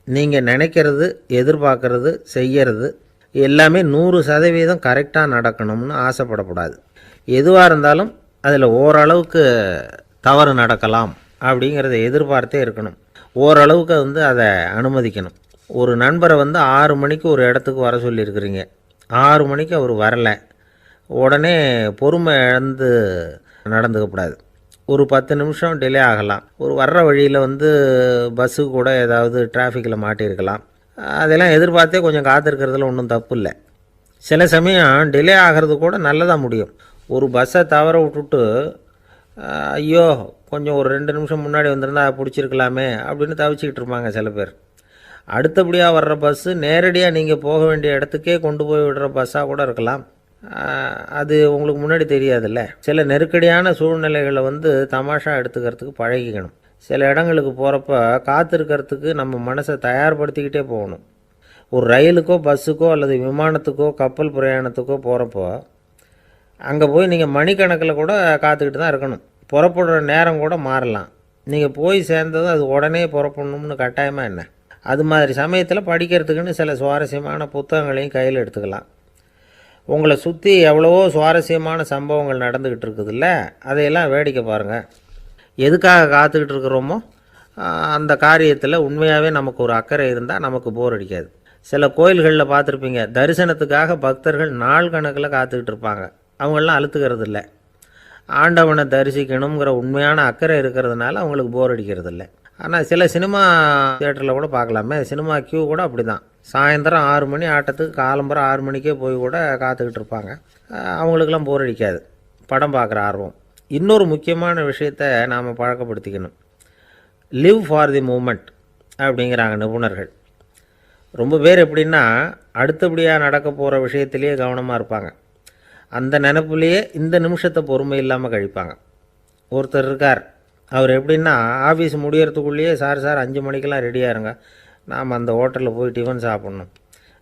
நீங்கள் நினைக்கிறது, எதிர்பார்க்கறது, செய்கிறது எல்லாமே 100% கரெக்டாக நடக்கணும்னு ஆசைப்படக்கூடாது. எதுவாக இருந்தாலும் அதில் ஓரளவுக்கு தவறு நடக்கலாம் அப்படிங்கிறத எதிர்பார்த்தே இருக்கணும். ஓரளவுக்கு அதை அனுமதிக்கணும். ஒரு நண்பரை 6 மணிக்கு ஒரு இடத்துக்கு வர சொல்லியிருக்கிறீங்க, 6 மணிக்கு அவர் வரலை, உடனே பொறுமை இழந்து நடந்துக்கக்கூடாது. ஒரு 10 நிமிஷம் டிலே ஆகலாம். ஒரு வர்ற வழியில் பஸ்ஸு கூட ஏதாவது டிராஃபிக்கில் மாட்டியிருக்கலாம். அதெல்லாம் எதிர்பார்த்தே கொஞ்சம் காத்திருக்கிறதுல ஒன்றும் தப்பு இல்லை. சில சமயம் டிலே ஆகிறது கூட நல்லதாக முடியும். ஒரு பஸ்ஸை தவற விட்டுட்டு, ஐயோ கொஞ்சம் ஒரு 2 நிமிஷம் முன்னாடி வந்திருந்தா பிடிச்சிருக்கலாமே அப்படின்னு தவிச்சிக்கிட்டு இருப்பாங்க சில பேர். அடுத்தபடியாக வர்ற பஸ்ஸு நேரடியாக நீங்கள் போக வேண்டிய இடத்துக்கே கொண்டு போய் விடுற பஸ்ஸாக கூட இருக்கலாம். அது உங்களுக்கு முன்னாடி தெரியாதுல்ல. சில நெருக்கடியான சூழ்நிலைகளை தமாஷா எடுத்துக்கிறதுக்கு பழகிக்கணும். சில இடங்களுக்கு போகிறப்ப காத்திருக்கிறதுக்கு நம்ம மனசை தயார்படுத்திக்கிட்டே போகணும். ஒரு ரயிலுக்கோ பஸ்ஸுக்கோ அல்லது விமானத்துக்கோ கப்பல் பிரயாணத்துக்கோ போகிறப்போ அங்கே போய் நீங்கள் மணிக்கணக்கில் கூட காத்துக்கிட்டு தான் இருக்கணும். புறப்படுற நேரம் கூட மாறலாம். நீங்கள் போய் சேர்ந்ததும் அது உடனே புறப்படணும்னு கட்டாயமாக என்ன? அது மாதிரி சமயத்தில் படிக்கிறதுக்குன்னு சில சுவாரஸ்யமான புத்தகங்களையும் கையில் எடுத்துக்கலாம். உங்களை சுற்றி எவ்வளவோ சுவாரஸ்யமான சம்பவங்கள் நடந்துக்கிட்டு இருக்குதுல்ல, அதையெல்லாம் வேடிக்கை பாருங்கள். எதுக்காக காத்துக்கிட்டு இருக்கிறோமோ அந்த காரியத்தில் உண்மையாகவே நமக்கு ஒரு அக்கறை இருந்தால் நமக்கு போர் அடிக்காது. சில கோயில்களில் பார்த்துருப்பீங்க, தரிசனத்துக்காக பக்தர்கள் நாள் கணக்கில் காத்துக்கிட்டு இருப்பாங்க. அவங்களெலாம் அழுத்துக்கிறது இல்லை. ஆண்டவனை தரிசிக்கணுங்கிற உண்மையான அக்கறை இருக்கிறதுனால அவங்களுக்கு போர் அடிக்கிறது இல்லை. ஆனால் சில சினிமா தியேட்டரில் கூட பார்க்கலாமே, சினிமா கியூ கூட அப்படி தான். சாயந்தரம் 6 மணி ஆட்டத்துக்கு காலம்பரம் 6 மணிக்கே போய் கூட காத்துக்கிட்டு இருப்பாங்க. அவங்களுக்கெல்லாம் போர் அடிக்காது, படம் பார்க்குற ஆர்வம். இன்னொரு முக்கியமான விஷயத்தை நாம் பழக்கப்படுத்திக்கணும். லிவ் ஃபார் தி மூமெண்ட் அப்படிங்கிறாங்க நிபுணர்கள். ரொம்ப பேர் எப்படின்னா அடுத்தபடியாக நடக்க போகிற விஷயத்திலேயே கவனமாக இருப்பாங்க. அந்த நினைப்புலேயே இந்த நிமிஷத்தை பொறுமை இல்லாமல் கழிப்பாங்க. ஒருத்தர் இருக்கார், அவர் எப்படின்னா ஆஃபீஸ் முடியறதுக்குள்ளேயே சார் 5 மணிக்கெல்லாம் ரெடியாக இருங்க, நாம் அந்த ஹோட்டலில் போய் டிஃபன் சாப்பிட்ணும்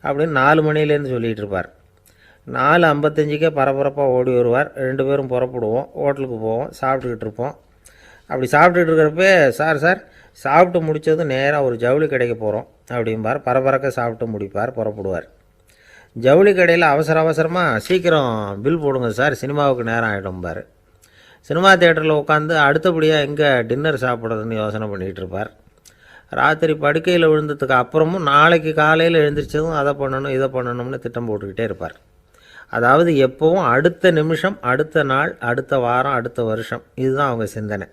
அப்படின்னு 4 மணிலேருந்து சொல்லிகிட்டு இருப்பார். 4:55க்கே பரபரப்பாக ஓடி வருவார். 2 பேரும் புறப்படுவோம், ஹோட்டலுக்கு போவோம், சாப்பிட்டுக்கிட்டு இருப்போம். அப்படி சாப்பிட்டுட்டு இருக்கிறப்பே சார் சாப்பிட்டு முடித்ததும் நேராக ஒரு ஜவுளி கடைக்கு போகிறோம் அப்படிம்பார். பரபரக்க சாப்பிட்டு முடிப்பார், புறப்படுவார். ஜவுளி கடையில் அவசரமாக சீக்கிரம் பில் போடுங்க சார், சினிமாவுக்கு நேரம் ஆகிடும்பார். சினிமா தியேட்டரில் உட்காந்து அடுத்தபடியாக எங்கே டின்னர் சாப்பிட்றதுன்னு யோசனை பண்ணிகிட்டு இருப்பார். ராத்திரி படுக்கையில் விழுந்ததுக்கு அப்புறமும் நாளைக்கு காலையில் எழுந்திரிச்சதும் அதை பண்ணணும் இதை பண்ணணும்னு திட்டம் போட்டுக்கிட்டே இருப்பார். அதாவது எப்போவும் அடுத்த நிமிஷம், அடுத்த நாள், அடுத்த வாரம், அடுத்த வருஷம், இதுதான் அவங்க சிந்தனை.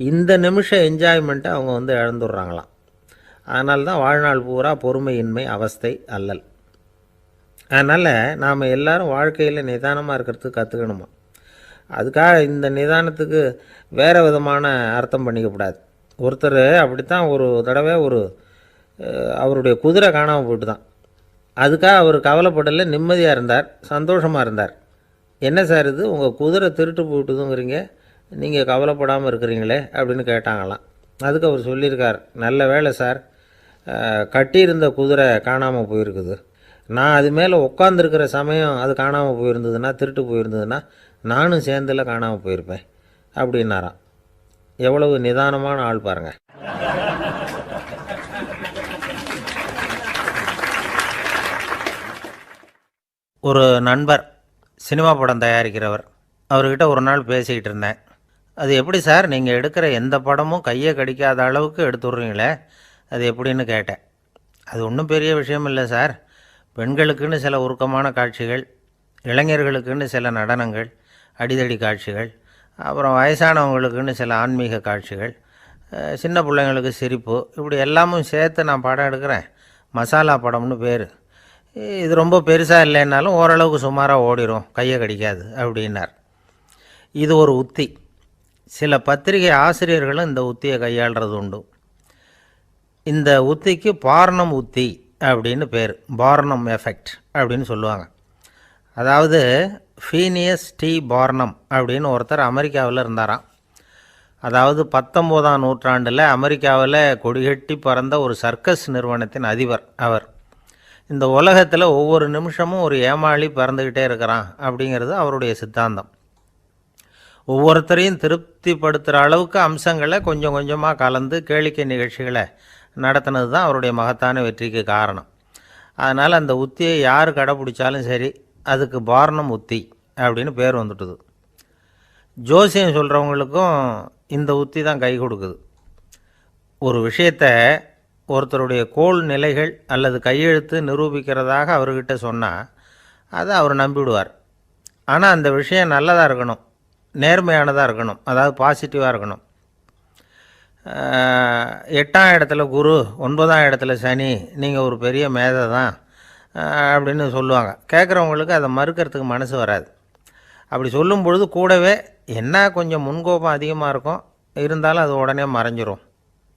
இந்த நிமிஷம் என்ஜாய்மெண்ட்டை அவங்க இழந்துடுறாங்களாம். அதனால்தான் வாழ்நாள் பூரா பொறுமையின்மை அவஸ்தை அல்லல். அதனால் நாம் எல்லோரும் வாழ்க்கையில் நிதானமாக இருக்கிறதுக்கு கற்றுக்கணுமா. அதுக்காக இந்த நிதானத்துக்கு வேறு விதமான அர்த்தம் பண்ணிக்கக்கூடாது. ஒருத்தர் அப்படித்தான் ஒரு தடவை அவருடைய குதிரை காணாமல் போயிட்டு தான். அதுக்காக அவர் கவலைப்படலை, நிம்மதியாக இருந்தார், சந்தோஷமாக இருந்தார். என்ன சார் இது, உங்கள் குதிரை திருட்டு போயிட்டுதுங்கிறீங்க, நீங்கள் கவலைப்படாமல் இருக்கிறீங்களே அப்படின்னு கேட்டாங்களாம். அதுக்கு அவர் சொல்லியிருக்கார், நல்ல வேலை சார், கட்டியிருந்த குதிரை காணாமல் போயிருக்குது. நான் அது மேலே உட்காந்துருக்கிற சமயம் அது காணாமல் போயிருந்ததுன்னா, திருட்டு போயிருந்ததுன்னா நானும் சேர்ந்தில் காணாமல் போயிருப்பேன் அப்படின்னாராம். எவ்வளவு நிதானமான ஆள் பாருங்கள். ஒரு நண்பர் சினிமா படம் தயாரிக்கிறவர், அவர்கிட்ட ஒரு நாள் பேசிக்கிட்டு இருந்தேன். அது எப்படி சார், நீங்கள் எடுக்கிற எந்த படமும் கையை கடிக்காத அளவுக்கு எடுத்துடுறீங்களே, அது எப்படின்னு கேட்டேன். அது ஒன்றும் பெரிய விஷயம் இல்லை சார், பெண்களுக்குன்னு சில உருக்கமான காட்சிகள், இளைஞர்களுக்குன்னு சில நடனங்கள், அடிதடி காட்சிகள், அப்புறம் வயசானவங்களுக்குன்னு சில ஆன்மீக காட்சிகள், சின்ன பிள்ளைங்களுக்கு சிரிப்பு, இப்படி எல்லாமும் சேர்த்து நான் படம் எடுக்கிறேன். மசாலா படம்னு பேர். இது ரொம்ப பெருசாக இல்லைன்னாலும் ஓரளவுக்கு சுமாராக ஓடிடும், கையை கடிக்காது அப்படின்னார். இது ஒரு உத்தி. சில பத்திரிகை ஆசிரியர்களும் இந்த உத்தியை கையாளுறது உண்டு. இந்த உத்திக்கு பார்னம் உத்தி அப்படின்னு பேர், பார்னம் எஃபெக்ட் அப்படின்னு சொல்லுவாங்க. அதாவது ஃபீனியஸ் டி பார்னம் அப்படின்னு ஒருத்தர் அமெரிக்காவில் இருந்தாராம். அதாவது 19ஆம் நூற்றாண்டில் அமெரிக்காவில் கொடிகட்டி பறந்த ஒரு சர்க்கஸ் நிறுவனத்தின் அதிபர் அவர். இந்த உலகத்தில் ஒவ்வொரு நிமிஷமும் ஒரு ஏமாளி பறந்துக்கிட்டே இருக்கிறான் அப்படிங்கிறது அவருடைய சித்தாந்தம். ஒவ்வொருத்தரையும் திருப்திப்படுத்துகிற அளவுக்கு அம்சங்களை கொஞ்சம் கொஞ்சமாக கலந்து கேளிக்கை நிகழ்ச்சிகளை நடத்தினது தான் அவருடைய மகத்தான வெற்றிக்கு காரணம். அதனால் அந்த உத்தியை யார் கடைப்பிடிச்சாலும் சரி, அதுக்கு பார்னம் உத்தி அப்படின்னு பேர் வந்துட்டுது. ஜோசியம் சொல்கிறவங்களுக்கும் இந்த உத்தி தான் கை கொடுக்குது. ஒரு விஷயத்தை ஒருத்தருடைய கோள் நிலைகள் அல்லது கையெழுத்து நிரூபிக்கிறதாக அவர்கிட்ட சொன்னால் அதை அவர் நம்பிவிடுவார். ஆனால் அந்த விஷயம் நல்லதாக இருக்கணும், நேர்மையானதாக இருக்கணும், அதாவது பாசிட்டிவாக இருக்கணும். 8ஆம் இடத்துல குரு, 9ஆம் இடத்துல சனி, நீங்கள் ஒரு பெரிய மேதை தான் அப்படின்னு சொல்லுவாங்க. கேட்குறவங்களுக்கு அதை மறுக்கிறதுக்கு மனசு வராது. அப்படி சொல்லும் பொழுது கூடவே என்ன கொஞ்சம் முன்கோபம் அதிகமாக இருக்கும், இருந்தாலும் அது உடனே மறைஞ்சிரும்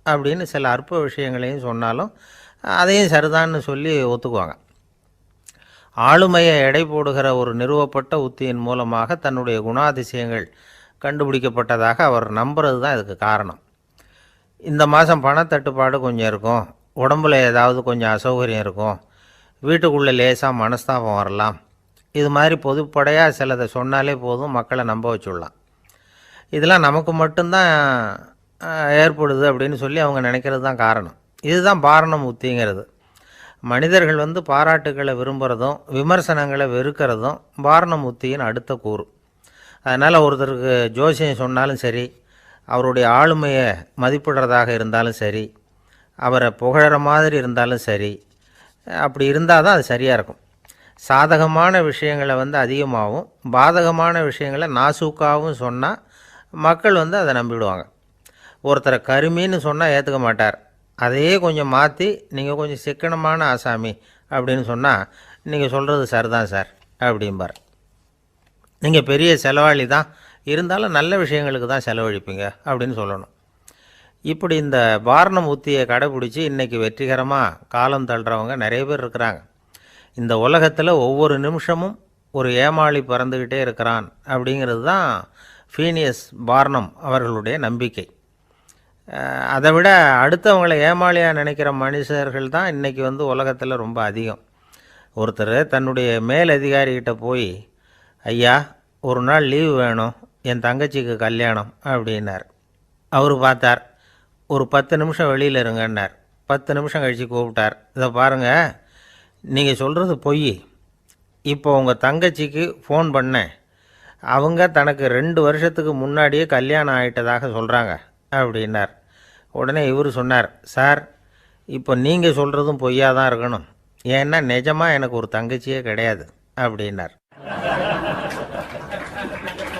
அப்படின்னு சில அற்ப விஷயங்களையும் சொன்னாலும் அதையும் சரிதான்னு சொல்லி ஒத்துக்குவாங்க. ஆளுமையை எடை போடுகிற ஒரு நிறுவப்பட்ட உத்தியின் மூலமாக தன்னுடைய குணாதிசயங்கள் கண்டுபிடிக்கப்பட்டதாக அவர் நம்புறது தான் இதுக்கு காரணம். இந்த மாதம் பணத்தட்டுப்பாடு கொஞ்சம் இருக்கும், உடம்புல ஏதாவது கொஞ்சம் அசௌகரியம் இருக்கும், வீட்டுக்குள்ளே லேசாக மனஸ்தாபம் வரலாம், இது மாதிரி பொதுப்படையாக சிலதை சொன்னாலே போதும், மக்களை நம்ப வச்சுடலாம். இதெல்லாம் நமக்கு மட்டும்தான் ஏற்படுது அப்படின்னு சொல்லி அவங்க நினைக்கிறது தான் காரணம். இதுதான் பார்னம் உத்திங்கிறது. மனிதர்கள் பாராட்டுகளை விரும்புகிறதும் விமர்சனங்களை வெறுக்கிறதும் பார்னம் உத்தியின் அடுத்த கூறு. அதனால் ஒருத்தருக்கு ஜோசியம் சொன்னாலும் சரி, அவருடைய ஆளுமையை மதிப்பிடுறதாக இருந்தாலும் சரி, அவரை புகழற மாதிரி இருந்தாலும் சரி, அப்படி இருந்தால் தான் அது சரியாக இருக்கும். சாதகமான விஷயங்களை அதிகமாகவும் பாதகமான விஷயங்களை நாசூக்காகவும் சொன்னால் மக்கள் அதை நம்பிவிடுவாங்க. ஒருத்தரை கருமின்னு சொன்னால் ஏற்றுக்க மாட்டார். அதையே கொஞ்சம் மாற்றி நீங்கள் கொஞ்சம் சிக்கனமான ஆசாமி அப்படின்னு சொன்னால் நீங்கள் சொல்கிறது சரிதான் சார் அப்படிம்பார். நீங்கள் பெரிய செலவாளி தான், இருந்தாலும் நல்ல விஷயங்களுக்கு தான் செலவழிப்பீங்க அப்படின்னு சொல்லணும். இப்படி இந்த பார்னம் உத்தியை கடைப்பிடிச்சி இன்றைக்கி வெற்றிகரமாக காலம் தள்ளுறவங்க நிறைய பேர் இருக்கிறாங்க. இந்த உலகத்தில் ஒவ்வொரு நிமிஷமும் ஒரு ஏமாளி பறந்துக்கிட்டே இருக்கிறான் அப்படிங்கிறது தான் ஃபீனியஸ் பார்னம் அவர்களுடைய நம்பிக்கை. அதை விட அடுத்தவங்களை ஏமாளியாக நினைக்கிற மனுஷர்கள் தான் இன்றைக்கி உலகத்தில் ரொம்ப அதிகம். ஒருத்தர் தன்னுடைய மேலதிகாரிகிட்ட போய், ஐயா ஒரு நாள் லீவு வேணும், என் தங்கச்சிக்கு கல்யாணம் அப்படின்னார். அவர் பார்த்தார், ஒரு 10 நிமிஷம் வெளியில் இருங்கன்னார். 10 நிமிஷம் கழித்து கூப்பிட்டார், இதை பாருங்கள், நீங்கள் சொல்கிறது பொய், இப்போ உங்கள் தங்கச்சிக்கு ஃபோன் பண்ணேன், அவங்க தனக்கு 2 வருஷத்துக்கு முன்னாடியே கல்யாணம் ஆகிட்டதாக சொல்கிறாங்க அப்படின்னார். உடனே இவர் சொன்னார், சார் இப்போ நீங்கள் சொல்கிறதும் பொய்யாக தான் இருக்கணும், ஏன்னா நிஜமாக எனக்கு ஒரு தங்கச்சியே கிடையாது அப்படின்னார்.